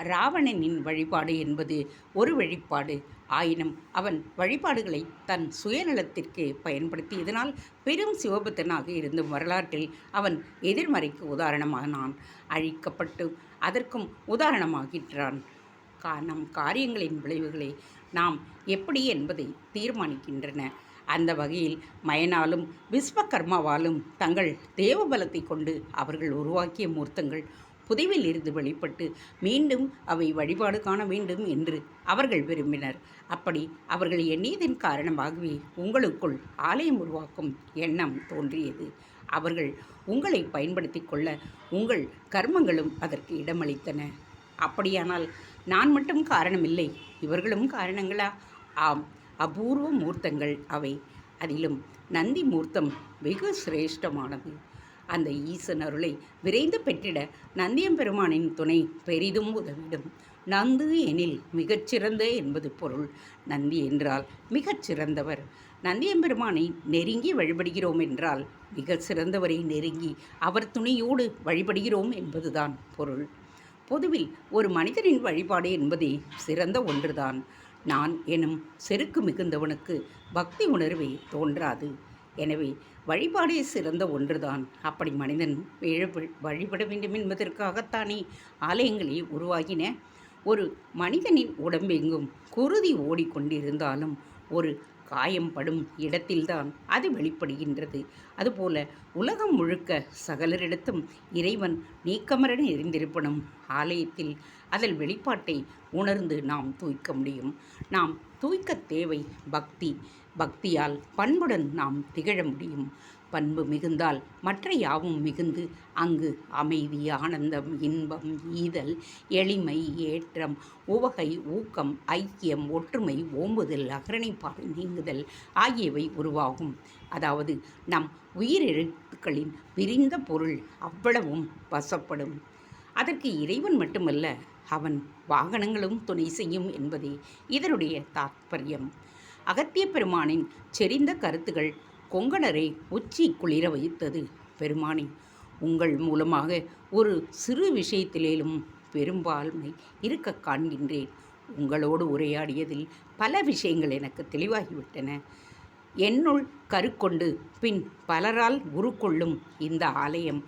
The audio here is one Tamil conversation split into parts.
இராவணனின் வழிபாடு என்பது ஒரு வழிபாடு. ஆயினும் அவன் வழிபாடுகளை தன் சுயநலத்திற்கு பயன்படுத்தியதனால் பெரும் சிவபக்தனாக இருந்தும் வரலாற்றில் அவன் எதிர்மறைக்கு உதாரணமானான். அழிக்கப்பட்டு அதற்கும் உதாரணமாகின்றான். நம் காரியங்களின் விளைவுகளை நாம் எப்படி என்பதை தீர்மானிக்கின்றன. அந்த வகையில் மயனாலும் விஸ்வகர்மாவாலும் தங்கள் தேவபலத்தை கொண்டு அவர்கள் உருவாக்கிய மூர்த்தங்கள் புதைவில் இருந்து வெளிப்பட்டு மீண்டும் அவை வழிபாடு காண வேண்டும் என்று அவர்கள் விரும்பினர். அப்படி அவர்கள் எண்ணியதன் காரணமாகவே உங்களுக்குள் ஆலயம் உருவாக்கும் எண்ணம் தோன்றியது. அவர்கள் உங்களை பயன்படுத்தி கொள்ள உங்கள் கர்மங்களும் அதற்கு இடமளித்தன. அப்படியானால் நான் மட்டும் காரணமில்லை, இவர்களும் காரணங்களா? ஆம், அபூர்வ மூர்த்தங்கள் அவை. அதிலும் நந்தி மூர்த்தம் வெகு சிரேஷ்டமானது. அந்த ஈசன் அருளை விரைந்து பெற்றிட நந்தியம்பெருமானின் துணை பெரிதும் உதவிடும். நந்து எனில் மிகச்சிறந்த என்பது பொருள். நந்தி என்றால் மிகச்சிறந்தவர். நந்தியம்பெருமானை நெருங்கி வழிபடுகிறோம் என்றால் மிக சிறந்தவரை நெருங்கி அவர் துணையோடு வழிபடுகிறோம் என்பதுதான் பொருள். பொதுவில் ஒரு மனிதனின் வழிபாடு என்பதே சிறந்த ஒன்றுதான். நான் எனும் செருக்கு மிகுந்தவனுக்கு பக்தி உணர்வே தோன்றாது. எனவே வழிபாடே சிறந்த ஒன்றுதான். அப்படி மனிதன் வழிபட வேண்டும் என்பதற்காகத்தானே ஆலயங்களே உருவாகின. ஒரு மனிதனின் உடம்பெங்கும் குருதி ஓடிக்கொண்டிருந்தாலும் ஒரு காயம் படும் இடத்தில்தான் அது வெளிப்படுகின்றது. அதுபோல உலகம் முழுக்க சகலரிடத்தும் இறைவன் நீக்கமர நிறைந்திருப்பனும் ஆலயத்தில் அதன் வெளிப்பாட்டை உணர்ந்து நாம் தூய்க்க முடியும். நாம் தூய்க்க தேவை பக்தி. பக்தியால் பண்புடன் நாம் திகழ முடியும். பண்பு மிகுந்தால் மற்ற யாவும் மிகுந்து அங்கு அமைதி, ஆனந்தம், இன்பம், ஈதல், எளிமை, ஏற்றம், உவகை, ஊக்கம், ஐக்கியம், ஒற்றுமை, ஓம்புதல், அகரணைப்பாடு நீங்குதல் ஆகியவை உருவாகும். அதாவது நம் உயிரெழுத்துக்களின் விரிந்த பொருள் அவ்வளவும் வசப்படும். அதற்கு இறைவன் மட்டுமல்ல, அவன் வாகனங்களும் துணை செய்யும் என்பதே இதனுடைய தாத்பரியம். அகத்திய பெருமானின் செறிந்த கருத்துகள் கொங்கணரை உச்சி குளிர வைத்தது. பெருமானே, உங்கள் மூலமாக ஒரு சிறு விஷயத்திலேயும் பெரும்பான்மை இருக்க காண்கின்றேன். உங்களோடு உரையாடியதில் பல விஷயங்கள் எனக்கு தெளிவாகிவிட்டன. என்னுள் கருக்கொண்டு பின் பலரால் உருக்கொள்ளும் இந்த ஆலயம்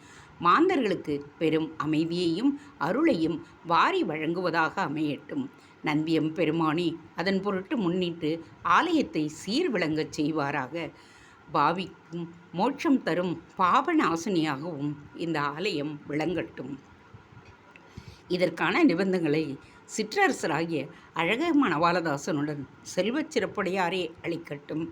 மாந்தர்களுக்கு பெரும் அமைதியையும் அருளையும் வாரி வழங்குவதாக அமையட்டும். நந்தியம் பெருமானே அதன் பொருட்டு முன்னிட்டு ஆலயத்தை சீர்விளங்கச் செய்வாராக. பாவிக்கும் மோட்சம் தரும் பாபநாசினியாகவும் இந்த ஆலயம் விளங்கட்டும். இதற்கான நிபந்தங்களை சிற்றரசராகிய அழக மணவாளதாசனுடன் செல்வச் சிறப்புடையாரே அளிக்கட்டும்.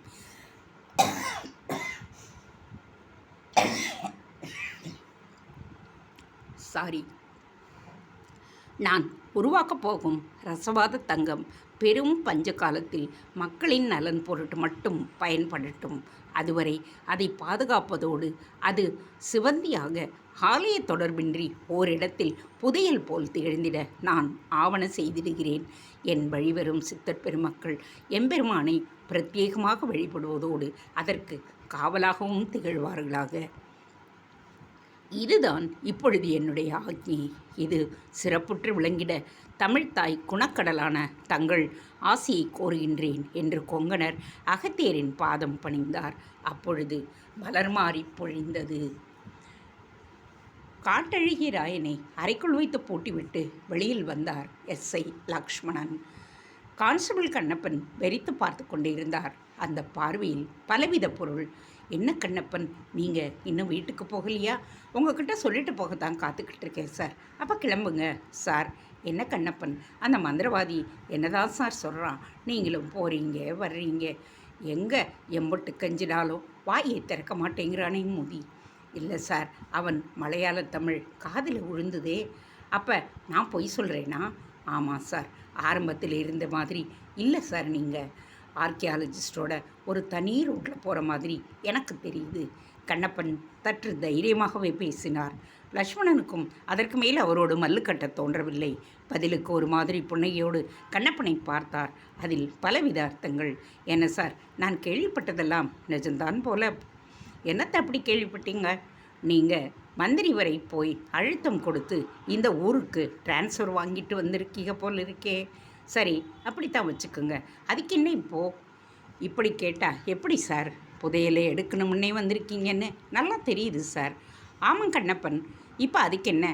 நான் உருவாக்கப் போகும் ரசவாத தங்கம் பெரும் பஞ்ச காலத்தில் மக்களின் நலன் பொருட்டு மட்டும் பயன்படட்டும். அதுவரை அதை பாதுகாப்பதோடு அது சிவந்தியாக ஆலய தொடர்பின்றி ஓரிடத்தில் புதையல் போல் திகழ்ந்திட நான் ஆவண செய்திடுகிறேன். என் வழிவரும் சித்தர் பெருமக்கள் எம்பெருமானை பிரத்யேகமாக வழிபடுவதோடு அதற்கு காவலாகவும் திகழ்வார்களாக. இதுதான் இப்பொழுது என்னுடைய ஆக்ஞை. இது சிறப்புற்று விளங்கிட தமிழ்த்தாய் குணக்கடலான தங்கள் ஆசியை கோருகின்றேன் என்று கொங்கணர் அகத்தியரின் பாதம் பணிந்தார். அப்பொழுது மலர்மாறி பொழிந்தது. காட்டழகி ராயனை அறைக்குள் வைத்து பூட்டிவிட்டு வெளியில் வந்தார் எஸ்ஐ லக்ஷ்மணன். கான்ஸ்டபிள் கண்ணப்பன் வெறித்து பார்த்து கொண்டிருந்தார். அந்த பார்வையில் பலவித பொருள். என்ன கண்ணப்பன், நீங்கள் இன்னும் வீட்டுக்கு போகலையா? உங்ககிட்ட சொல்லிட்டு போகத்தான் காத்துக்கிட்டு இருக்கேன் சார். அப்போ கிளம்புங்க சார். என்ன கண்ணப்பன், அந்த மந்திரவாதி என்னதான் சார் சொல்கிறான்? நீங்களும் போகிறீங்க வர்றீங்க, எங்கே எம்பொட்டு கஞ்சினாலும் வாயை திறக்க மாட்டேங்கிறானே முதி. இல்லை சார், அவன் மலையாள தமிழ் காதில் விழுந்ததே. அப்போ நான் பொய் சொல்கிறேனா? ஆமாம் சார், ஆரம்பத்தில் இருந்த மாதிரி இல்லை சார். நீங்கள் ஆர்கியாலஜிஸ்டோட ஒரு தனி ரூட்டில் போகிற மாதிரி எனக்கு தெரியுது. கண்ணப்பன் சற்று தைரியமாகவே பேசினார். லக்ஷ்மணனுக்கும் அதற்கு மேல் அவரோடு மல்லு கட்ட தோன்றவில்லை. பதிலுக்கு ஒரு மாதிரி புன்னகையோடு கண்ணப்பனை பார்த்தார். அதில் பலவித அர்த்தங்கள். என்ன சார், நான் கேள்விப்பட்டதெல்லாம் நிஜம்தான் போல. என்னத்தை அப்படி கேள்விப்பட்டீங்க? நீங்கள் மந்திரி வரை போய் அழுத்தம் கொடுத்து இந்த ஊருக்கு டிரான்ஸ்ஃபர் வாங்கிட்டு வந்திருக்கீங்க போல் இருக்கே. சரி, அப்படித்தான் வச்சுக்கோங்க. அதுக்கு என்ன இப்போது? இப்படி கேட்டால் எப்படி சார்? புதையலை எடுக்கணும்னே வந்திருக்கீங்கன்னு நல்லா தெரியுது சார். ஆமாம் கண்ணப்பன், இப்போ அதுக்கு என்ன?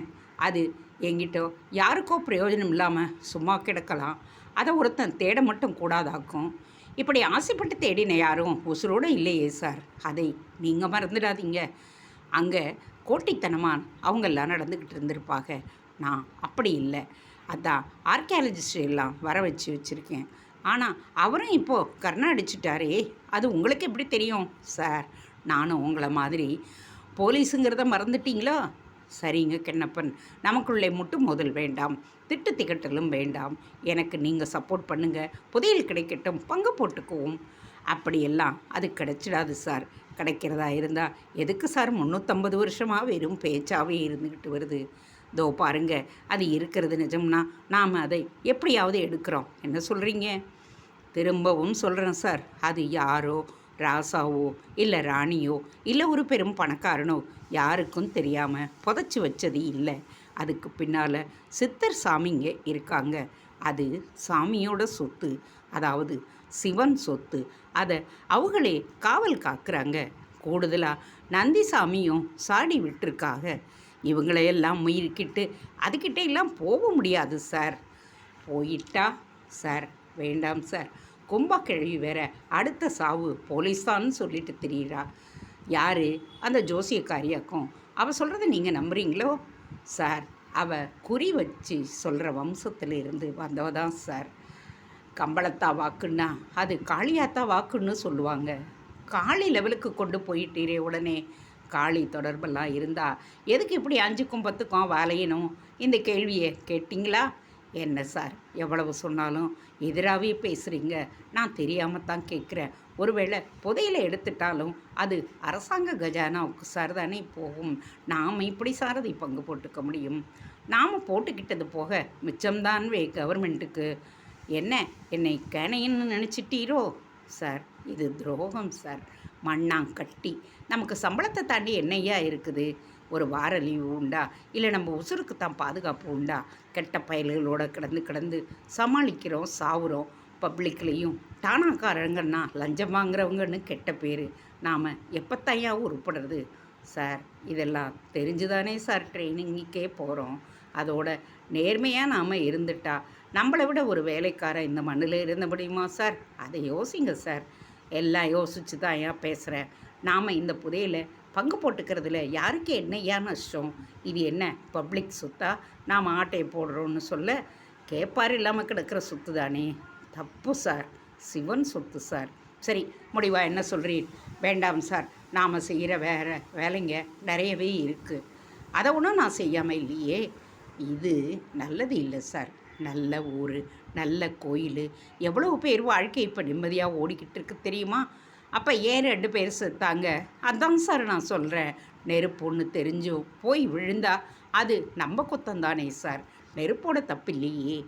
அது என்கிட்ட யாருக்கோ பிரயோஜனம் இல்லாமல் சும்மா கிடக்கலாம். அதை ஒருத்தன் தேட மட்டும் கூடாதாக்கும். இப்படி ஆசைப்பட்டு தேடின யாரும் உசுரோடு இல்லையே சார். அதை நீங்கள் மறந்துடாதீங்க. அங்கே கோட்டித்தனமாக அவங்கெல்லாம் நடந்துக்கிட்டு இருந்திருப்பாங்க. நான் அப்படி இல்லை. அதான் ஆர்கியாலஜிஸ்ட் எல்லாம் வர வச்சுருக்கேன். ஆனால் அவரும் இப்போது கர்ணம் அடிச்சிட்டாரே, அது உங்களுக்கு எப்படி தெரியும் சார்? நானும் உங்களை மாதிரி போலீஸுங்கிறத மறந்துட்டீங்களோ? சரிங்க கண்ணப்பன், நமக்குள்ளே முட்டு மோதல் வேண்டாம், திட்டு திகட்டலும் வேண்டாம். எனக்கு நீங்கள் சப்போர்ட் பண்ணுங்கள், புதையல் கிடைக்கட்டும், பங்கு போட்டுக்குவோம். அப்படியெல்லாம் அது கிடைச்சிடாது சார். கிடைக்கிறதா இருந்தால் எதுக்கு சார் 350 வருஷமாக வெறும் பேச்சாகவே இருந்துக்கிட்டு வருது? தோ பாருங்க, அது இருக்கிறது நிஜம்னா நாம் அதை எப்படியாவது எடுக்கிறோம். என்ன சொல்கிறீங்க? திரும்பவும் சொல்கிறேன் சார், அது யாரோ ராசாவோ இல்லை ராணியோ இல்லை ஒரு பெரும் பணக்காரனோ யாருக்கும் தெரியாமல் புதைச்சி வச்சது இல்லை. அதுக்கு பின்னால் சித்தர் சாமிங்க இருக்காங்க. அது சாமியோட சொத்து, அதாவது சிவன் சொத்து. அதை அவங்களே காவல் காக்குறாங்க. கூடுதலாக நந்தி சாமியும் சாடி விட்டுருக்காங்க. இவங்களையெல்லாம் மீறிக்கிட்டு அதுக்கிட்ட எல்லாம் போக முடியாது சார். போயிட்டா சார்? வேண்டாம் சார். கும்பக்கிழவி வேற அடுத்த சாவு போலீஸ்தான்னு சொல்லிட்டு தெரியுறா. யார்? அந்த ஜோசியக்காரியாக்கும். அவள் சொல்கிறத நீங்கள் நம்புறீங்களோ சார்? அவள் குறி வச்சு சொல்கிற வம்சத்தில் இருந்து வந்தவ தான் சார். கம்பளத்தா வாக்குன்னா அது காளியாத்தா வாக்குன்னு சொல்லுவாங்க. காளி லெவலுக்கு கொண்டு போயிட்டீரே உடனே. காளி தொடர்பெல்லாம் இருந்தால் எதுக்கு இப்படி 5க்கும் 10க்கும் வாழையணும்? இந்த கேள்வியை கேட்டிங்களா? என்ன சார், எவ்வளவு சொன்னாலும் எதிராகவே பேசுகிறீங்க. நான் தெரியாமல் தான் கேட்குறேன். ஒருவேளை புதையலை எடுத்துட்டாலும் அது அரசாங்க கஜானாவுக்கு சார் தானே போகும். நாம் இப்படி சார் அதை பங்கு போட்டுக்க முடியும்? நாம் போட்டுக்கிட்டது போக மிச்சம்தான் கவர்மெண்ட்டுக்கு. என்ன, என்னை கேனைன்னு நினச்சிட்டீரோ சார்? இது துரோகம் சார். மண்ணாங்கட்டி. நமக்கு சம்பளத்தை தாண்டி என்னையா இருக்குது? ஒரு வார லீவு உண்டா? இல்லை நம்ம உசுருக்கு தான் பாதுகாப்பு உண்டா? கெட்ட பயல்களோடு கிடந்து சமாளிக்கிறோம், சாவுறோம். பப்ளிக்லேயும் டானாக்காரங்கன்னா லஞ்சம் வாங்குறவங்கன்னு கெட்ட பேர். நாம் எப்போத்தையா உருப்படுறது சார்? இதெல்லாம் தெரிஞ்சுதானே சார் ட்ரைனிங்குக்கே போகிறோம். அதோட நேர்மையாக நாம் இருந்துட்டா நம்மளை விட ஒரு வேலைக்காரன் இந்த மண்ணில் இருந்த முடியுமா சார்? அதை யோசிங்க சார். எல்லாம் யோசிச்சு தான் ஏன் பேசுகிறேன். நாம் இந்த புதையலை பங்கு போட்டுக்கிறதுல யாருக்கு என்ன நஷ்டம்? இது என்ன பப்ளிக் சொத்தா? நாம் ஆட்டையை போடுறோன்னு சொல்ல கேட்பார் இல்லாமல் கிடக்கிற சொத்து தானே. தப்பு சார், சிவன் சொத்து சார். சரி, முடிவா என்ன சொல்கிறீர்? வேண்டாம் சார், நாம் செய்கிற வேலைங்க நிறையவே இருக்குது. அதை ஒன்றும் நான் செய்யாமல் இல்லையே. இது நல்லது இல்லை சார். நல்ல ஊர், நல்ல கோயில், எவ்வளோ பேர் வாழ்க்கை இப்போ நிம்மதியாக ஓடிக்கிட்டு இருக்கு தெரியுமா? அப்போ ஏன் 2 பேர் செத்தாங்க? அதான் சார் நான் சொல்கிறேன். நெருப்பு ஒன்று தெரிஞ்சும் போய் விழுந்தா அது நம்ம குத்தந்தானே சார். நெருப்போட தப்பில்லையே.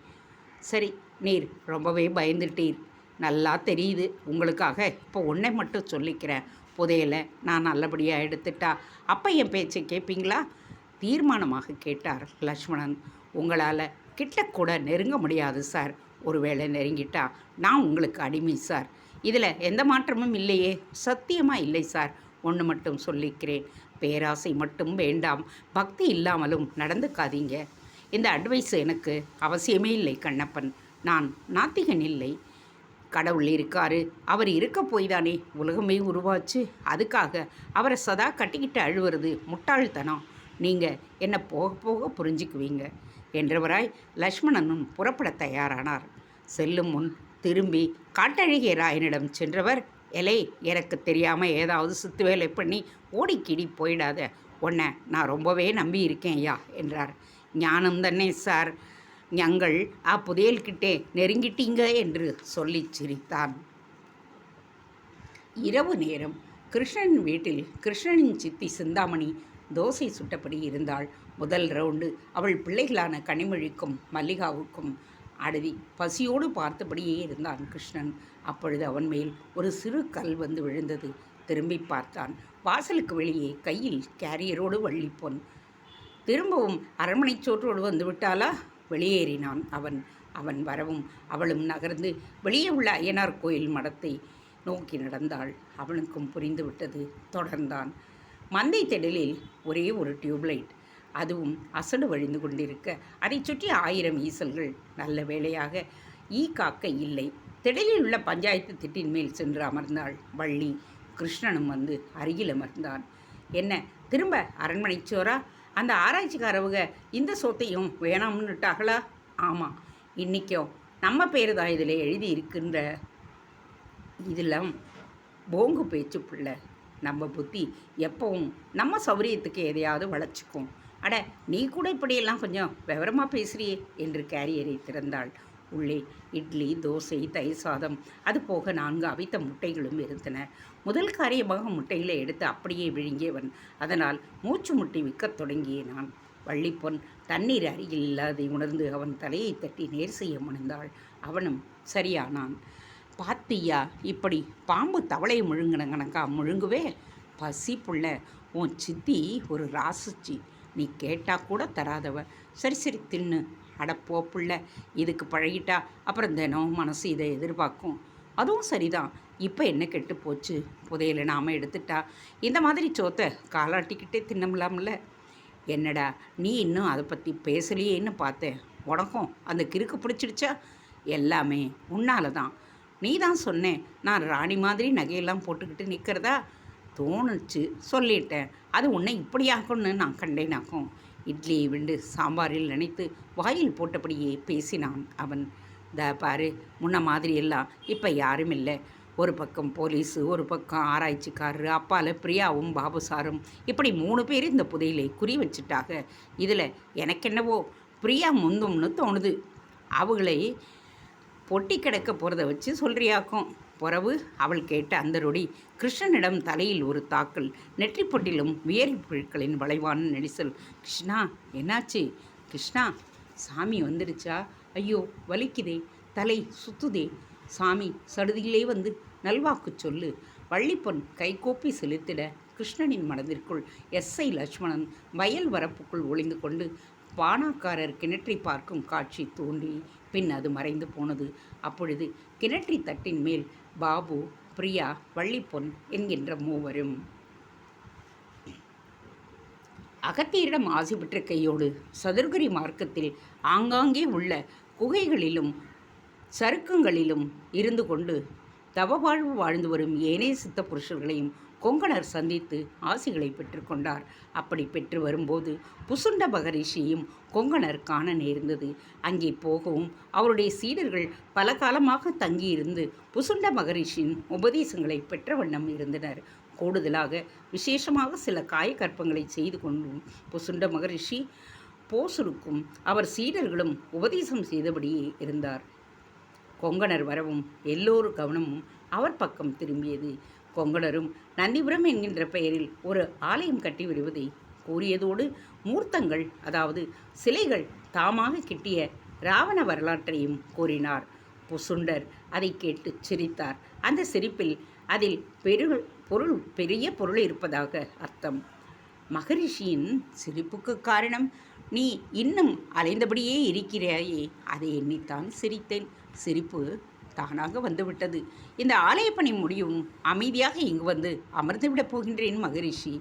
சரி, நீர் ரொம்பவே பயந்துட்டீர், நல்லா தெரியுது. உங்களுக்காக இப்போ ஒன்றை மட்டும் சொல்லிக்கிறேன். புதையலை நான் நல்லபடியாக எடுத்துட்டா அப்போ என் பேச்சை கேட்பீங்களா? தீர்மானமாக கேட்டார் லக்ஷ்மணன். உங்களால் கிட்ட கூட நெருங்க முடியாது சார். ஒருவேளை நெருங்கிட்டா நான் உங்களுக்கு அடிமை சார். இதில் எந்த மாற்றமும் இல்லையே. சத்தியமாக இல்லை சார். ஒன்று மட்டும் சொல்லிக்கிறேன், பேராசை மட்டும் வேண்டாம். பக்தி இல்லாமலும் நடந்துக்காதீங்க. இந்த அட்வைஸ் எனக்கு அவசியமே இல்லை கண்ணப்பன். நான் நாத்திகன் இல்லை. கடவுள் இருக்காரு, அவர் இருக்க போய் தானே உலகமே உருவாச்சு. அதுக்காக அவரை சதா கட்டிக்கிட்டு அழுவுறது முட்டாள்தனம். நீங்கள் என்ன போக போக புரிஞ்சுக்குவீங்க என்றவராய் லக்ஷ்மணனும் புறப்பட தயாரானார். செல்லும் முன் திரும்பி காட்டழகிய ராயனிடம் சென்றவர், எலே, எனக்கு தெரியாமல் ஏதாவது சுத்து வேலை பண்ணி ஓடிக்கிடி போயிடாத. உன்னை நான் ரொம்பவே நம்பி இருக்கேன் ஐயா என்றார். ஞானம் தானே சார், ஞங்கள் புதையல்கிட்டே நெருங்கிட்டீங்க என்று சொல்லி சிரித்தான். இரவு நேரம். கிருஷ்ணன் வீட்டில் கிருஷ்ணனின் சித்தி சிந்தாமணி தோசை சுட்டபடி இருந்தாள். முதல் ரவுண்டு அவள் பிள்ளைகளான கனிமொழிக்கும் மல்லிகாவுக்கும் அடவி பசியோடு பார்த்தபடியே இருந்தான் கிருஷ்ணன். அப்பொழுது அவன் மேல் ஒரு சிறு கல் வந்து விழுந்தது. திரும்பி பார்த்தான். வாசலுக்கு வெளியே கையில் கேரியரோடு வள்ளிப்பொன். திரும்பவும் அரண்மனை சோற்றோடு வந்து விட்டாளா? வெளியேறினான் அவன். அவன் வரவும் அவளும் நகர்ந்து வெளியே உள்ள அய்யனார் கோயில் மடத்தை நோக்கி நடந்தாள். அவனுக்கும் புரிந்துவிட்டது. தொடர்ந்தான். மந்தை திடலில் ஒரே ஒரு டியூப்லைட், அதுவும் அசடு வழிந்து கொண்டிருக்க அதை சுற்றி 1000 ஈசல்கள். நல்ல வேளையாக காக்க இல்லை. திடலில் உள்ள பஞ்சாயத்து திட்டின் மேல் சென்று அமர்ந்தாள் வள்ளி. கிருஷ்ணனும் வந்து அருகில் அமர்ந்தான். என்ன, திரும்ப அரண்மனை சோரா? அந்த ஆராய்ச்சிக்காரவங்க இந்த சொத்தையும் வேணாம்னுட்டாங்களா? ஆமாம், இன்றைக்கும் நம்ம பேர் தான் இதில் எழுதி இருக்கின்ற. இதெல்லாம் போங்கு பேச்சு பிள்ளை. நம்ம புத்தி எப்பவும் நம்ம சௌரியத்துக்கு எதையாவது வளைச்சிக்கும். அட, நீ கூட இப்படியெல்லாம் கொஞ்சம் விவரமாக பேசுறியே என்று கேரியரை திறந்தாள். உள்ளே இட்லி, தோசை, தயிர் சாதம், அது போக 4 அவித்த முட்டைகளும் இருந்தன. முதல் காரியமாக முட்டைகளை எடுத்து அப்படியே விழுங்கியவன். அதனால் மூச்சு முட்டி விற்கத் தொடங்கிய நான். வள்ளிப்பொன் தண்ணீர் அருகில் இல்லாதை உணர்ந்து அவன் தலையை தட்டி நேர் செய்ய முனைந்தாள். அவனும் சரியானான். பாத்தியா, இப்படி பாம்பு தவளையை முழுங்கின கணக்கா முழுங்குவே? பசி புள்ள, உன் சித்தி ஒரு ராசிச்சி, நீ கேட்டால் கூட தராதவ. சரி சரி தின்னு. அடப்போ புள்ள, இதுக்கு பழகிட்டா அப்புறம் தினம் மனசு இதை எதிர்பார்க்கும். அதுவும் சரிதான். இப்போ என்ன கெட்டு போச்சு? புதையலை நாம் எடுத்துட்டா இந்த மாதிரி சோத்தை காலாட்டிக்கிட்டே தின்னமில்லாமல. என்னடா நீ இன்னும் அதை பற்றி பேசலையேன்னு பார்த்தேன். உனக்கும் அந்த கிறுக்கு பிடிச்சிடுச்சா? எல்லாமே உன்னால தான். நீ தான் சொன்னேன் நான் ராணி மாதிரி நகையெல்லாம் போட்டுக்கிட்டு நிற்கிறதா தோணுச்சு, சொல்லிட்டேன். அது உன்னை இப்படியாக்கும்னு நான் கண்டேனாக்கும். இட்லியை விண்டு சாம்பாரில் நினைத்து வாயில் போட்டபடியே பேசினான் அவன். பாரு, முன்ன மாதிரியெல்லாம் இப்போ யாரும் இல்லை. ஒரு பக்கம் போலீஸு, ஒரு பக்கம் ஆராய்ச்சிக்காரரு, அப்பால பிரியாவும் பாபு சாரும், இப்படி 3 பேர் இந்த புதையிலை குறி வச்சுட்டாங்க. இதில் எனக்கென்னவோ பிரியா முந்தும்னு தோணுது. அவங்களை பொட்டி கிடக்க போகிறத வச்சு சொல்கிறியாக்கும். பிறகு அவள் கேட்ட அந்த நொடி கிருஷ்ணனிடம் தலையில் ஒரு தாக்கல், நெற்றி பொட்டிலும் வியரி புழுக்களின் வளைவான நெரிசல். கிருஷ்ணா, என்னாச்சு? கிருஷ்ணா, சாமி வந்துடுச்சா? ஐயோ, வலிக்குதே, தலை சுத்துதே. சாமி சடுதியிலே வந்து நல்வாக்கு சொல்லு. வள்ளிப்பொன் கைகோப்பி செலுத்திட கிருஷ்ணனின் மனதிற்குள் எஸ்ஐ லட்சுமணன் வயல் வரப்புக்குள் ஒளிந்து கொண்டு பானாக்காரர் கிணற்றை பார்க்கும் காட்சி தோன்றி பின் அது மறைந்து போனது. அப்பொழுது கிணற்றி தட்டின் மேல் பாபு, பிரியா, வள்ளிப்பொன் என்கின்ற 3வரும். அகத்தியரிடம் ஆசி பெற்ற கையோடு சதுர்கிரி மார்க்கத்தில் ஆங்காங்கே உள்ள குகைகளிலும் சருக்கங்களிலும் இருந்து கொண்டு தவவாழ்வு வாழ்ந்து வரும் ஏனைய சித்த புருஷர்களையும் கொங்கணர் சந்தித்து ஆசிகளை பெற்றுக்கொண்டார். அப்படி பெற்று வரும்போது புசுண்ட மகரிஷியும் கொங்கணர் காண நேர்ந்தது. அங்கே போகவும் அவருடைய சீடர்கள் பல காலமாக தங்கியிருந்து புசுண்ட மகரிஷியின் உபதேசங்களை பெற்ற வண்ணம் இருந்தனர். கூடுதலாக விசேஷமாக சில காயக்கற்பங்களை செய்து கொண்டும் புசுண்ட மகரிஷி போசுருக்கும் அவர் சீடர்களும் உபதேசம் செய்தபடியே இருந்தார். கொங்கணர் வரவும் எல்லோரும் கவனமும் அவர் பக்கம் திரும்பியது. கொங்கணரும் நந்திபுரம் என்கின்ற பெயரில் ஒரு ஆலயம் கட்டி விடுவதை கூறியதோடு மூர்த்தங்கள், அதாவது சிலைகள் தாமாக கிட்டிய ராவண வரலாற்றையும் கூறினார். புசுண்டர் அதை கேட்டு சிரித்தார். அந்த சிரிப்பில் அதில் பெரிய பொருள் இருப்பதாக அர்த்தம். மகரிஷியின் சிரிப்புக்கு காரணம், நீ இன்னும் அலைந்தபடியே இருக்கிறாயே, அதை எண்ணித்தான் சிரித்தேன். சிரிப்பு தானாக வந்துவிட்டது. இந்த ஆலய பணி முடியும் அமைதியாக இங்கு வந்து அமர்ந்துவிடப் போகின்றேன் மகரிஷி.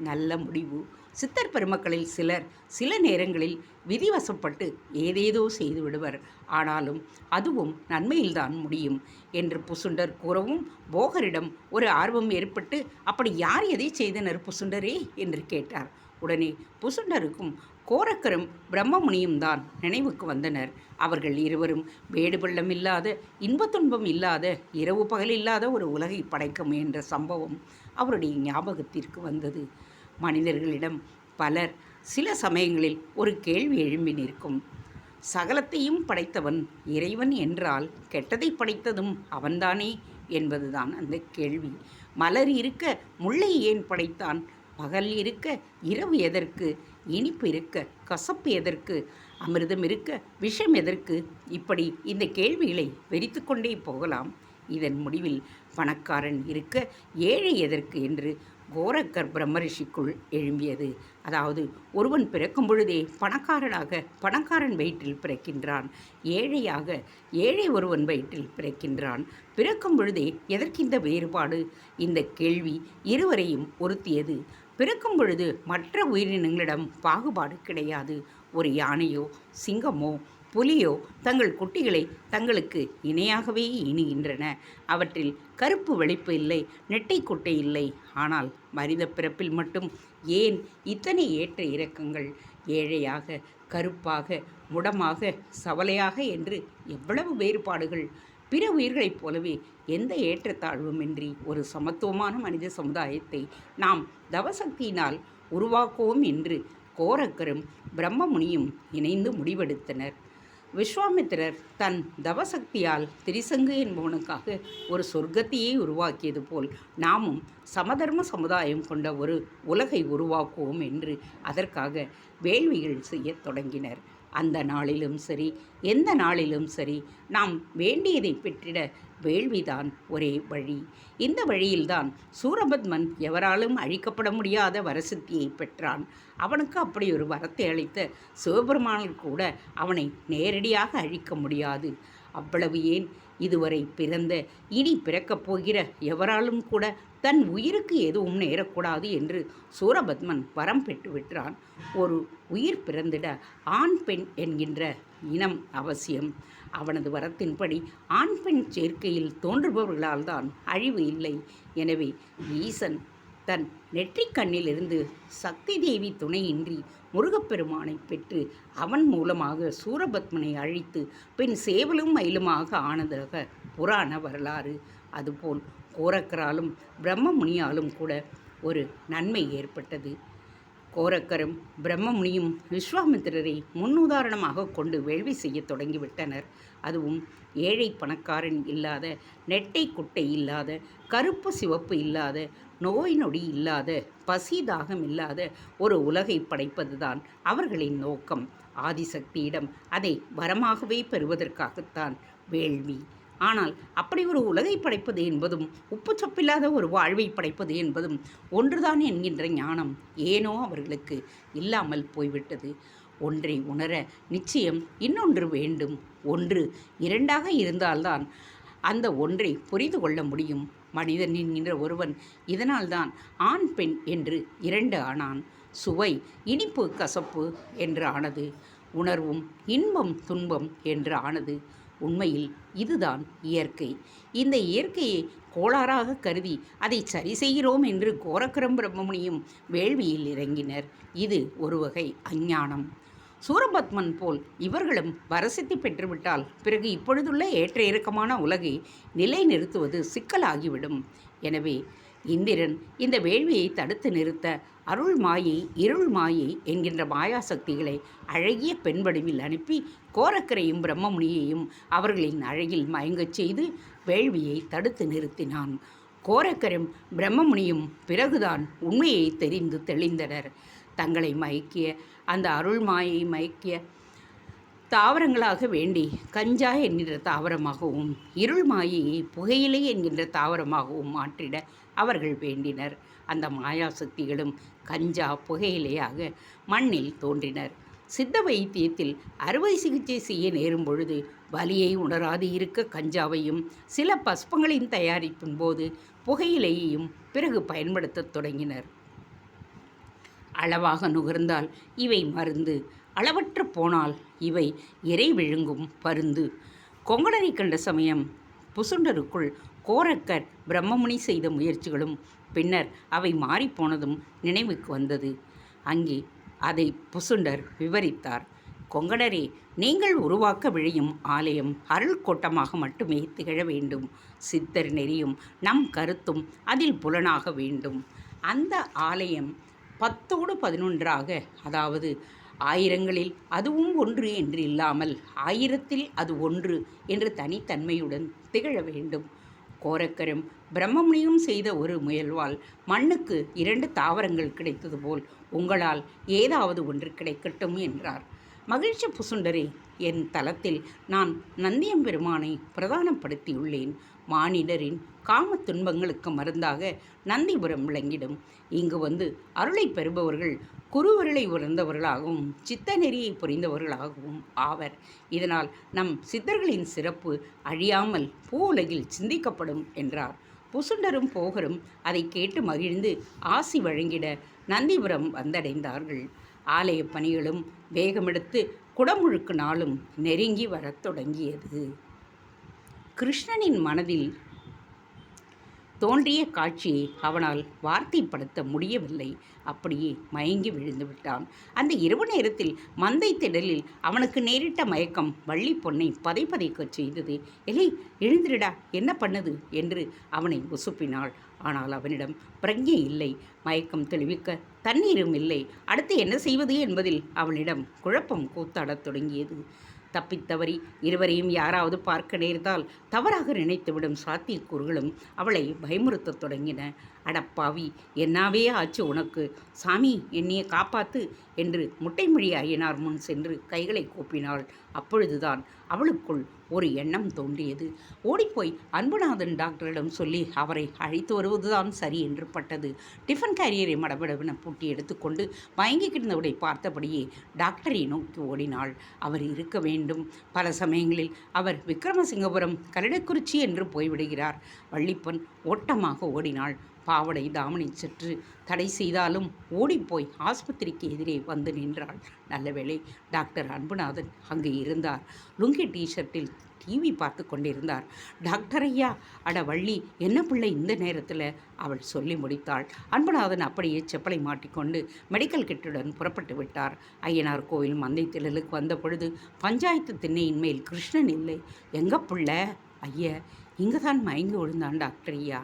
நல்ல முடிவு. சித்தர் பெருமக்களில் சிலர் சில நேரங்களில் விதிவசப்பட்டு ஏதேதோ செய்து விடுவர். ஆனாலும் அதுவும் நன்மையில்தான் முடியும் என்று புசுண்டர் கூறவும் போகரிடம் ஒரு ஆர்வம் ஏற்பட்டு, அப்படி யார் எதை செய்தனர் புசுண்டரே என்று கேட்டார். உடனே புசுண்டருக்கும் கோரக்கரும் பிரம்மமுனியும் தான் நினைவுக்கு வந்தனர். அவர்கள் இருவரும் வேடுபள்ளம் இல்லாத, இன்பத்துன்பம் இல்லாத, இரவு பகல் இல்லாத ஒரு உலகை படைக்க முயன்ற சம்பவம் அவருடைய ஞாபகத்திற்கு வந்தது. மனிதர்களிடம் பலர் சில சமயங்களில் ஒரு கேள்வி எழும்பி நிற்கும். சகலத்தையும் படைத்தவன் இறைவன் என்றால் கெட்டதை படைத்ததும் அவன்தானே என்பதுதான் அந்த கேள்வி. மலர் இருக்க முல்லை ஏன் படைத்தான்? பகல் இருக்க இரவு எதற்கு? இனிப்பு இருக்க கசப்பு எதற்கு? அமிர்தம் இருக்க விஷம் எதற்கு? இப்படி இந்த கேள்விகளை வெறித்து கொண்டே போகலாம். இதன் முடிவில் பணக்காரன் இருக்க ஏழை எதற்கு என்று கோரக்கர் பிரம்மரிஷிக்குள் எழும்பியது. அதாவது ஒருவன் பிறக்கும் பொழுதே பணக்காரன் வயிற்றில் பிறக்கின்றான், ஏழையாக ஏழை ஒருவன் வயிற்றில் பிறக்கின்றான். பிறக்கும் பொழுதே எதற்கிந்த வேறுபாடு? இந்த கேள்வி இருவரையும் உறுத்தியது. பிறக்கும் பொழுது மற்ற உயிரினங்களிடம் பாகுபாடு கிடையாது. ஒரு யானையோ சிங்கமோ புலியோ தங்கள் குட்டிகளை தங்களுக்கு இணையாகவே ஈனுகின்றன. அவற்றில் கருப்பு வெளுப்பு இல்லை, நெட்டை குட்டை இல்லை. ஆனால் மனித பிறப்பில் மட்டும் ஏன் இத்தனை ஏற்ற இறக்கங்கள்? ஏழையாக, கருப்பாக, முடமாக, சவலையாக என்று எவ்வளவு வேறுபாடுகள்! பிற உயிர்களைப் போலவே எந்த ஏற்றத்தாழ்வுமின்றி ஒரு சமத்துவமான மனித சமுதாயத்தை நாம் தவசக்தியினால் உருவாக்குவோம் என்று கோரக்கரும் பிரம்மமுனியும் இணைந்து முடிவெடுத்தனர். விஸ்வாமித்திரர் தன் தவசக்தியால் திரிசங்கு என்பவனுக்காக ஒரு சொர்க்கத்தையே உருவாக்கியது போல் நாமும் சமதர்ம சமுதாயம் கொண்ட ஒரு உலகை உருவாக்குவோம் என்று அதற்காக வேள்விகள் செய்யத் தொடங்கினர். அந்த நாளிலும் சரி, எந்த நாளிலும் சரி, நாம் வேண்டியதை பெற்றிட வேள்விதான் ஒரே வழி. இந்த வழியில்தான் சூரபத்மன் எவராலும் அழிக்கப்பட முடியாத வரசித்தியை பெற்றான். அவனுக்கு அப்படி ஒரு வரத்தை அளித்த சிவபெருமானால் கூட அவனை நேரடியாக அழிக்க முடியாது. அவ்வளவு ஏன், இதுவரை பிறந்த இனி பிறக்கப் போகிற எவராலும் கூட தன் உயிருக்கு எதுவும் நேரக்கூடாது என்று சூரபத்மன் வரம் பெற்றுவிட்டான். ஒரு உயிர் பிறந்திட ஆண் பெண் என்கின்ற இனம் அவசியம். அவனது வரத்தின்படி ஆண் பெண் சேர்க்கையில் தோன்றுபவர்களால் தான் அழிவு இல்லை. எனவே ஈசன் தன் நெற்றிக் கண்ணிலிருந்து சக்தி தேவி துணையின்றி முருகப்பெருமானை பெற்று அவன் மூலமாக சூரபத்மனை அழித்து பின் சேவலும் மயிலுமாக ஆனதாக புராண வரலாறு. அதுபோல் கோரக்கராலும் பிரம்மமுனியாலும் கூட ஒரு நன்மை ஏற்பட்டது. கோரக்கரும் பிரம்மமுனியும் விஸ்வாமித்திரரை முன்னுதாரணமாக கொண்டு வேள்வி செய்ய தொடங்கிவிட்டனர். அதுவும் ஏழை பணக்காரன் இல்லாத, நெட்டை குட்டை இல்லாத, கருப்பு சிவப்பு இல்லாத, நோய் நொடி இல்லாத, பசி தாகம் இல்லாத ஒரு உலகை படைப்பதுதான் அவர்களின் நோக்கம். ஆதிசக்தியிடம் அதை வரமாகவே பெறுவதற்காகத்தான் வேள்வி. ஆனால் அப்படி ஒரு உலகை படைப்பது என்பதும் உப்புச்சப்பில்லாத ஒரு வாழ்வை படைப்பது என்பதும் ஒன்றுதான் என்கின்ற ஞானம் ஏனோ அவர்களுக்கு இல்லாமல் போய்விட்டது. ஒன்றை உணர நிச்சயம் இன்னொன்று வேண்டும். ஒன்று இரண்டாக இருந்தால்தான் அந்த ஒன்றை புரிந்து கொள்ள முடியும். மனிதன் என்கின்ற ஒருவன் இதனால்தான் ஆண் பெண் என்று இரண்டு ஆனான். சுவை இனிப்பு கசப்பு என்று ஆனது. உணர்வும் இன்பம் துன்பம் என்று ஆனது. உண்மையில் இதுதான் இயற்கை. இந்த இயற்கையை கோளாறாக கருதி அதை சரி செய்கிறோம் என்று கோரக்கரும் பிரம்மமுனியும் வேள்வியில் இறங்கினர். இது ஒரு வகை அஞ்ஞானம். சூரபத்மன் போல் இவர்களும் வரசித்தி பெற்றுவிட்டால் பிறகு இப்பொழுதுள்ள ஏற்ற இறக்கமான உலகை நிலைநிறுத்துவது சிக்கலாகிவிடும். எனவே இந்திரன் இந்த வேள்வியை தடுத்து நிறுத்த அருள் மாயை, இருள் மாயை என்கின்ற மாயாசக்திகளை அழகிய பெண் வடிவில் அனுப்பி கோரக்கரையும் பிரம்மமுனியையும் அவர்களின் அழகில் மயங்கச் செய்து வேள்வியை தடுத்து நிறுத்தினான். கோரக்கரும் பிரம்மமுனியும் பிறகுதான் உண்மையை தெரிந்து தெளிந்தனர். தங்களை மயக்கிய அந்த அருள் மாயை மயக்கிய தாவரங்களாக வேண்டி கஞ்சா என்கின்ற தாவரமாகவும், இருள் மாயையை புகையிலை என்கின்ற தாவரமாகவும் மாற்றிட அவர்கள் வேண்டினர். அந்த மாயாசக்திகளும் கஞ்சா புகையிலையாக மண்ணில் தோன்றினர். சித்த வைத்தியத்தில் அறுவை சிகிச்சை செய்ய நேரும் பொழுது வலியை உணராது இருக்க கஞ்சாவையும், சில பஸ்பங்களின் தயாரிப்பின் போது புகையிலையையும் பிறகு பயன்படுத்தத் தொடங்கினர். அளவாக நுகர்ந்தால் இவை மருந்து, அளவற்று போனால் இவை இறை விழுங்கும் பருந்து. கொங்கணரை கண்ட சமயம் புசுண்டருக்குள் கோரக்கர் பிரம்மமுனி செய்த முயற்சிகளும் பின்னர் அவை மாறிப்போனதும் நினைவுக்கு வந்தது. அங்கே அதை புசுண்டர் விவரித்தார். கொங்கணரே, நீங்கள் உருவாக்க விழையும் ஆலயம் அருள் கோட்டமாக மட்டுமே திகழ வேண்டும். சித்தர் நெறியும் நம் கருத்தும் அதில் புலனாக வேண்டும். அந்த ஆலயம் 10ஓடு 11ஆக, அதாவது 1000ங்களில் அதுவும் ஒன்று என்று இல்லாமல் 1000ல் அது ஒன்று என்று தனித்தன்மையுடன் திகழ வேண்டும். கோரக்கரும் பிரம்மமுனியும் செய்த ஒரு முயல்வால் மண்ணுக்கு 2 தாவரங்கள் கிடைத்தது போல் உங்களால் ஏதாவது ஒன்று கிடைக்கட்டும் என்றார். மகிழ்ச்சி புசுண்டரே, என் தலத்தில் நான் நந்தியம்பெருமானை பிரதானப்படுத்தியுள்ளேன். மானிடரின் காம துன்பங்களுக்கு மருந்தாக நந்திபுரம் விளங்கிடும். இங்கு வந்து அருளை பெறுபவர்கள் குருவருளை உணர்ந்தவர்களாகவும் சித்த நெறியை புரிந்தவர்களாகவும் ஆவர். இதனால் நம் சித்தர்களின் சிறப்பு அழியாமல் பூவுலகில் சிந்திக்கப்படும் என்றார். புசுண்டரும் போகரும் அதை கேட்டு மகிழ்ந்து ஆசி வழங்கிட நந்திபுரம் வந்தடைந்தார்கள். ஆலய பணிகளும் வேகமெடுத்து குடமுழுக்கு நாளும் நெருங்கி வரத் தொடங்கியது. கிருஷ்ணனின் மனதில் தோன்றிய காட்சியை அவனால் வார்த்தைப்படுத்த முடியவில்லை. அப்படியே மயங்கி விழுந்து விட்டான். அந்த இரவு நேரத்தில் மந்தை திடலில் அவனுக்கு நேரிட்ட மயக்கம் வள்ளி பொன்னை பதைக்கச் செய்தது. எலை, எழுந்திருடா, என்ன பண்ணது என்று அவனை உசுப்பினாள். ஆனால் அவனிடம் பிரஜை இல்லை. மயக்கம் தெளிவிக்க தண்ணீரும் இல்லை. அடுத்து என்ன செய்வது என்பதில் அவனிடம் குழப்பம் கூத்தாடத் தொடங்கியது. தப்பித்தவறி இருவரையும் யாராவது பார்க்க நேர்ந்தால் தவறாக நினைத்துவிடும் சாத்தியக்கூறுகளும் அவளை பயமுறுத்தத் தொடங்கின. அடப்பாவி, என்னாவே ஆச்சு உனக்கு? சாமி, என்னையை காப்பாத்து என்று முட்டைமொழி ஐயனார் முன் சென்று கைகளை கூப்பினாள். அப்பொழுதுதான் அவளுக்குள் ஒரு எண்ணம் தோன்றியது. ஓடிப்போய் அன்புநாதன் டாக்டரிடம் சொல்லி அவரை அழைத்து வருவதுதான் சரி என்று பட்டது. டிஃபன் கேரியரை மடமடவென பூட்டி எடுத்துக்கொண்டு மயங்கி கிடந்தவரை பார்த்தபடியே டாக்டரை நோக்கி ஓடினாள். அவர் இருக்க வேண்டும். பல சமயங்களில் அவர் விக்ரமசிங்கபுரம் கரடக்குறிச்சி என்று போய்விடுகிறார். வள்ளிப்பன் ஓட்டமாக ஓடினாள். பாவடை தாமணி சற்று தடை செய்தாலும் ஓடிப்போய் ஆஸ்பத்திரிக்கு எதிரே வந்து நின்றாள். நல்லவேளை டாக்டர் அன்புநாதன் அங்கே இருந்தார். லுங்கி டிஷர்ட்டில் டிவி பார்த்து கொண்டிருந்தார். டாக்டர் ஐயா, அட வள்ளி, என்ன பிள்ளை இந்த நேரத்தில்? அவள் சொல்லி முடித்தாள். அன்புநாதன் அப்படியே செப்பலை மாட்டிக்கொண்டு மெடிக்கல் கிட்டுடன் புறப்பட்டு விட்டார். ஐயனார் கோவில் மந்தை திடலுக்கு வந்த பொழுது பஞ்சாயத்து திண்ணையின் மேல் கிருஷ்ணன் இல்லை. எங்க பிள்ளை? ஐயா, இங்கே தான் மயங்கி விழுந்தான் டாக்டர் ஐயா.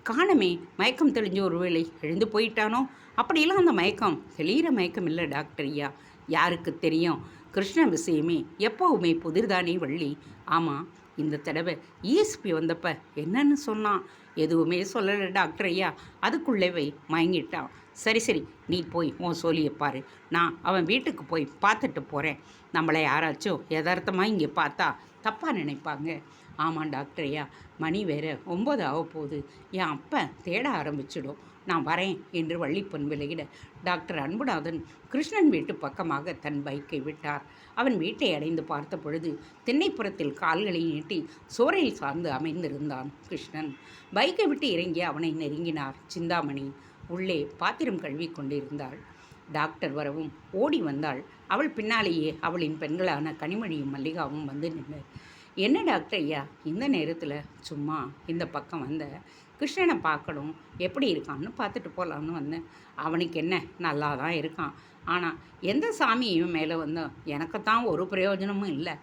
காணமே, மயக்கம் தெளிஞ்ச ஒருவேளை எழுந்து போயிட்டானோ? அப்படியெல்லாம் அந்த மயக்கம் தெளிகிற மயக்கம் இல்லை டாக்டர் ஐயா. யாருக்கு தெரியும்? கிருஷ்ண விஷயமே எப்போவுமே புதிர்தானே வள்ளி. ஆமாம், இந்த தடவை இஎஸ்பி வந்தப்ப என்னன்னு சொன்னான்? எதுவுமே சொல்லலை டாக்டர் ஐயா. அதுக்குள்ளவே மயங்கிட்டான். சரி சரி, நீ போய் உன் சோழியை பாரு. நான் அவன் வீட்டுக்கு போய் பார்த்துட்டு போகிறேன். நம்மளை யாராச்சும் யதார்த்தமாக இங்கே பார்த்தா தப்பாக நினைப்பாங்க. ஆமாம் டாக்டர் ஐயா, மணி வேற 9 ஆக போகுது. என் அப்பன் தேட ஆரம்பிச்சிடும். நான் வரேன் என்று வள்ளிப்பொன் விலகிட டாக்டர் அன்புநாதன் கிருஷ்ணன் வீட்டு பக்கமாக தன் பைக்கை விட்டார். அவன் வீட்டை அடைந்து பார்த்த பொழுது திண்ணைப்புறத்தில் கால்களை நீட்டி சோறையில் சார்ந்து அமைந்திருந்தான் கிருஷ்ணன். பைக்கை விட்டு இறங்கி அவனை நெருங்கினார் சிந்தாமணி. உள்ளே பாத்திரம் கழுவி கொண்டிருந்தாள். டாக்டர் வரவும் ஓடி வந்தாள். அவள் பின்னாலேயே அவளின் பெண்களான கனிமணியும் மல்லிகாவும் வந்து நின்னர். என்ன டாக்டர் ஐயா, இந்த நேரத்தில் சும்மா இந்த பக்கம் வந்த? கிருஷ்ணனை பார்க்கணும், எப்படி இருக்கான்னு பார்த்துட்டு போகலான்னு வந்தேன். அவனுக்கு என்ன, நல்லா தான் இருக்கான். ஆனால் எந்த சாமியும் மேலே வந்தோம் எனக்குத்தான் ஒரு பிரயோஜனமும் இல்லை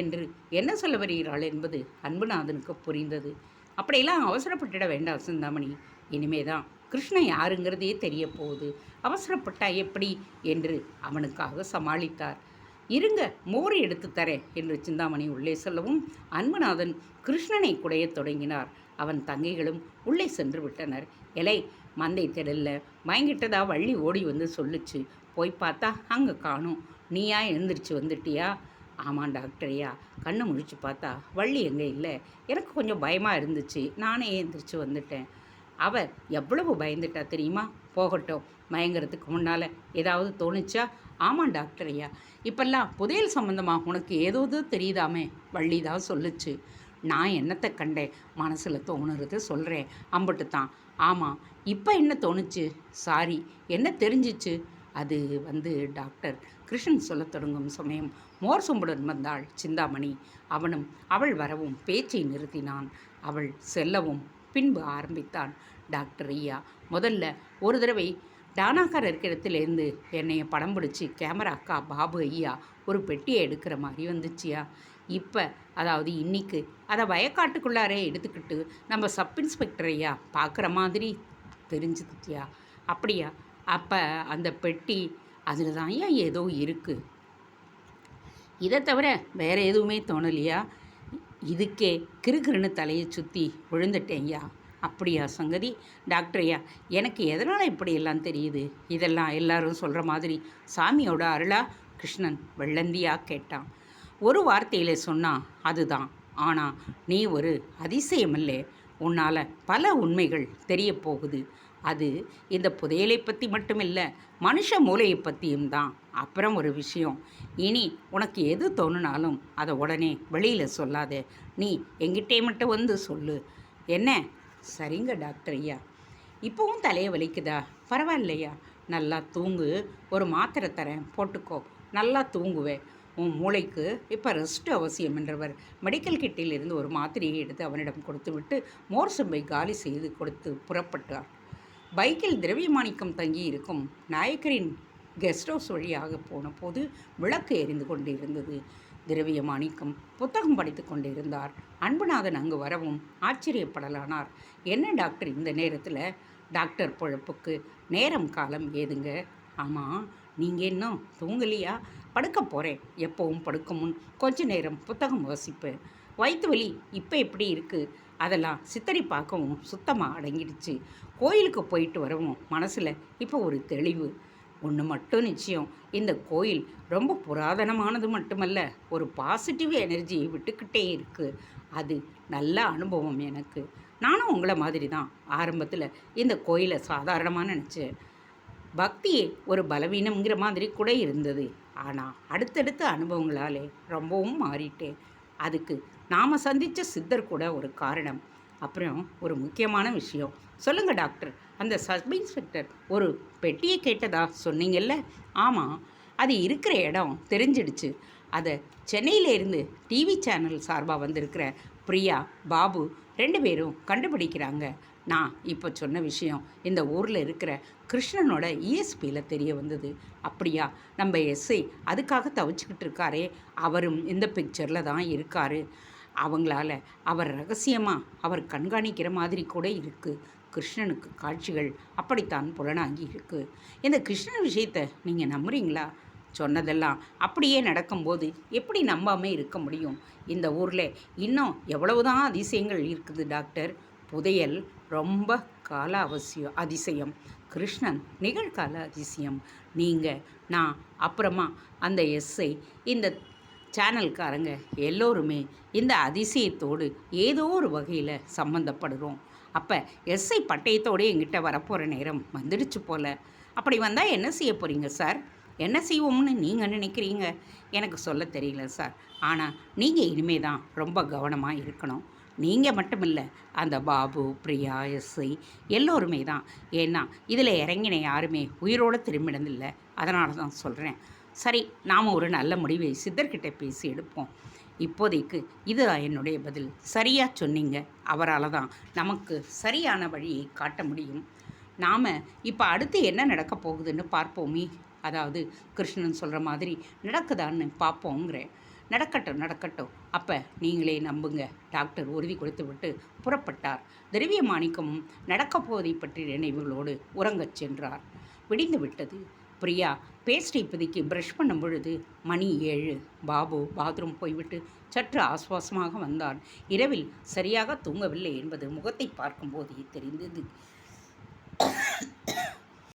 என்று என்ன சொல்ல வருகிறாள் என்பது அன்புநாதனுக்கு புரிந்தது. அப்படியெல்லாம் அவசரப்பட்டுட வேண்டாம் சிந்தாமணி. இனிமே தான் கிருஷ்ணன் யாருங்கிறதே தெரிய போகுது. அவசரப்பட்டா எப்படி என்று அவனுக்காக சமாளித்தார். இருங்க, மோர் எடுத்து தரேன் என்று சிந்தாமணி உள்ளே சொல்லவும் அன்புநாதன் கிருஷ்ணனை குடையத் தொடங்கினார். அவன் தங்கைகளும் உள்ளே சென்று விட்டனர். எலை, மந்தை திடல்ல மயங்கிட்டதா வள்ளி ஓடி வந்து சொல்லுச்சு. போய் பார்த்தா அங்கே காணும். நீயா எழுந்திரிச்சு வந்துட்டியா? ஆமாம் டாக்டரையா. கண்ணை முழிச்சு பார்த்தா வள்ளி எங்கே இல்லை. எனக்கு கொஞ்சம் பயமாக இருந்துச்சு, நானே எழுந்திரிச்சு வந்துட்டேன். அவள் எவ்வளவு பயந்துட்டா தெரியுமா? போகட்டும், மயங்கிறதுக்கு முன்னால் ஏதாவது தோணுச்சா? ஆமாம் டாக்டர் ஐயா, இப்பெல்லாம் புதையல் சம்மந்தமாக உனக்கு ஏதோது தெரியுதாமே? வள்ளி தான் சொல்லுச்சு. நான் என்னத்தை கண்டேன், மனசில் தோணுறது சொல்கிறேன், அம்பட்டு தான். ஆமாம், இப்போ என்ன தோணுச்சு? சாரி, என்ன தெரிஞ்சிச்சு? அது டாக்டர் கிருஷ்ணன் சொல்ல தொடங்கும் சமயம் மோர் சொம்புடன் வந்தாள் சிந்தாமணி. அவனும் அவள் வரவும் பேச்சை நிறுத்தினான். அவள் செல்லவும் பின்பு ஆரம்பித்தான். டாக்டர் ஐயா, முதல்ல ஒரு தடவை டானாக்கார் இருக்கிற இடத்துலேருந்து என்னைய படம் பிடிச்சி கேமராக்கா பாபு ஐயா ஒரு பெட்டியை எடுக்கிற மாதிரி வந்துச்சியா. இப்போ அதாவது இன்னைக்கு அதை வயக்காட்டுக்குள்ளாரே எடுத்துக்கிட்டு நம்ம சப் இன்ஸ்பெக்டர் ஐயா பார்க்குற மாதிரி தெரிஞ்சுக்கிட்டியா? அப்படியா? அப்போ அந்த பெட்டி அதில் தான் ஐயா ஏதோ இருக்குது. இதை தவிர வேறு எதுவுமே தோணலையா? இதுக்கே கிறுகிறுன்னு தலையை சுற்றி விழுந்துட்டேன்யா. அப்படியா சங்கதி? டாக்டர் ஐயா, எனக்கு எதனால் இப்படியெல்லாம் தெரியுது? இதெல்லாம் எல்லாரும் சொல்கிற மாதிரி சாமியோட அருளா? கிருஷ்ணன் வெள்ளந்தியாக கேட்டான். ஒரு வார்த்தையில் சொன்னா அதுதான். ஆனால் நீ ஒரு அதிசயமில்லே. உன்னால் பல உண்மைகள் தெரிய போகுது. அது இந்த புதையலை பற்றி மட்டுமில்ல, மனுஷ மூளையை பற்றியும் தான். அப்புறம் ஒரு விஷயம், இனி உனக்கு எது தோணுனாலும் அதை உடனே வெளியில் சொல்லாதே. நீ எங்கிட்டே மட்டும் வந்து சொல்லு. என்ன? சரிங்க டாக்டர் ஐயா. இப்போவும் தலையை வலிக்குதா? பரவாயில்லையா? நல்லா தூங்கு. ஒரு மாத்திரை தரேன், போட்டுக்கோ. நல்லா தூங்குவேன். உன் மூளைக்கு இப்போ ரெஸ்ட் அவசியம் என்றவர் மெடிக்கல் கிட்டிலிருந்து ஒரு மாத்திரையை எடுத்து அவனிடம் கொடுத்துவிட்டு மோர் சொம்பை காலி செய்து கொடுத்து புறப்பட்டார். பைக்கில் திரவியமாணிக்கம் தங்கி இருக்கும் நாயக்கரின் கெஸ்ட் ஹவுஸ் வழியாக போன போது விளக்கு எரிந்து கொண்டிருந்தது. திரவியமாணிக்கம் புத்தகம் படித்து கொண்டிருந்தார். அன்புநாதன் அங்கு வரவும் ஆச்சரியப்படலானார். என்ன டாக்டர் இந்த நேரத்தில்? டாக்டர் பொழப்புக்கு நேரம் காலம் ஏதுங்க? ஆமாம், நீங்கள் இன்னும் தூங்கலையா? படுக்க போகிறேன். எப்போவும் படுக்க முன் கொஞ்ச நேரம் புத்தகம் வாசிப்பேன். வயிற்று வலி இப்போ எப்படி இருக்குது? அதெல்லாம் சித்தரி பார்க்கவும் சுத்தமாக அடங்கிடுச்சு. கோயிலுக்கு போயிட்டு வரவும் மனசில் இப்போ ஒரு தெளிவு. ஒன்று மட்டும் நிச்சயம், இந்த கோயில் ரொம்ப புராதனமானது மட்டுமல்ல, ஒரு பாசிட்டிவ் எனர்ஜியை விட்டுக்கிட்டே இருக்குது. அது நல்ல அனுபவம் எனக்கு. நானும் உங்களை மாதிரி தான் ஆரம்பத்தில் இந்த கோயிலை சாதாரணமாக நினச்சேன். பக்தியே ஒரு பலவீனம்ங்கிற மாதிரி கூட இருந்தது. ஆனால் அடுத்தடுத்த அனுபவங்களாலே ரொம்பவும் மாறிட்டேன். அதுக்கு நாம் சந்தித்த சித்தர் கூட ஒரு காரணம். அப்புறம் ஒரு முக்கியமான விஷயம். சொல்லுங்கள் டாக்டர், அந்த சப் இன்ஸ்பெக்டர் ஒரு பெட்டியை கேட்டதா சொன்னீங்கல்ல? ஆமாம், அது இருக்கிற இடம் தெரிஞ்சிடுச்சு. அதை சென்னையிலேருந்து டிவி சேனல் சார்பாக வந்திருக்கிற பிரியா, பாபு 2 பேரும் கண்டுபிடிக்கிறாங்க. நான் இப்போ சொன்ன விஷயம் இந்த ஊரில் இருக்கிற கிருஷ்ணனோட இஎஸ்பியில் தெரிய வந்தது. அப்படியா? நம்ம எஸ்ஐ அதுக்காக தவிச்சுக்கிட்டு இருக்காரே, அவரும் இந்த பிக்சரில் தான் இருக்கார். அவங்களால அவர் ரகசியமாக அவர் கண்காணிக்கிற மாதிரி கூட இருக்குது. கிருஷ்ணனுக்கு காட்சிகள் அப்படித்தான் புலனாகி இருக்குது. இந்த கிருஷ்ணன் விஷயத்தை நீங்கள் நம்புறீங்களா? சொன்னதெல்லாம் அப்படியே நடக்கும்போது எப்படி நம்பாமல் இருக்க முடியும்? இந்த ஊரில் இன்னும் எவ்வளவுதான் அதிசயங்கள் இருக்குது டாக்டர். புதையல் ரொம்ப கால அதிசயம். கிருஷ்ணன் நிகழ்கால அதிசயம். நீங்கள், நான், அப்புறமா அந்த எஸ்ஐ, இந்த சேனல்காரங்க எல்லோருமே இந்த அதிசயத்தோடு ஏதோ ஒரு வகையில் சம்மந்தப்படுறோம். அப்போ எஸ்ஐ பட்டயத்தோடு எங்கிட்ட வரப்போகிற நேரம் வந்துடுச்சு போல். அப்படி வந்தால் என்ன செய்ய போகிறீங்க சார்? என்ன செய்வோம்னு நீங்கள் நினைக்கிறீங்க? எனக்கு சொல்ல தெரியல சார். ஆனால் நீங்கள் இனிமே தான் ரொம்ப கவனமாக இருக்கணும். நீங்கள் மட்டும் இல்லை, அந்த பாபு, பிரியா, எஸ்ஐ எல்லோருமே தான். ஏன்னா இதில் இறங்கின யாருமே உயிரோடு திரும்பினதில்லை. அதனால தான் சொல்கிறேன். சரி, நாம் ஒரு நல்ல முடிவை சித்தர்கிட்ட பேசி எடுப்போம். இப்போதைக்கு இதுதான் என்னுடைய பதில். சரியாக சொன்னீங்க. அவரால் தான் நமக்கு சரியான வழியை காட்ட முடியும். நாம் இப்போ அடுத்து என்ன நடக்க போகுதுன்னு பார்ப்போமே. அதாவது கிருஷ்ணன் சொல்கிற மாதிரி நடக்குதான்னு பார்ப்போங்கிறேன். நடக்கட்டும் நடக்கட்டும். அப்போ நீங்களே நம்புங்க. டாக்டர் உறுதி கொடுத்து விட்டு புறப்பட்டார். திரவியமாணிக்கமும் நடக்கப் போவதை பற்றிய நினைவுகளோடு உறங்கச் சென்றார். விடிந்து விட்டது. பிரியா பேஸ்ட் இப்போதைக்கு ப்ரஷ் பண்ணும் பொழுது மணி 7. பாபு பாத்ரூம் போய்விட்டு சற்று ஆஸ்வாசமாக வந்தான். இரவில் சரியாக தூங்கவில்லை என்பது முகத்தை பார்க்கும்போதே தெரிந்தது.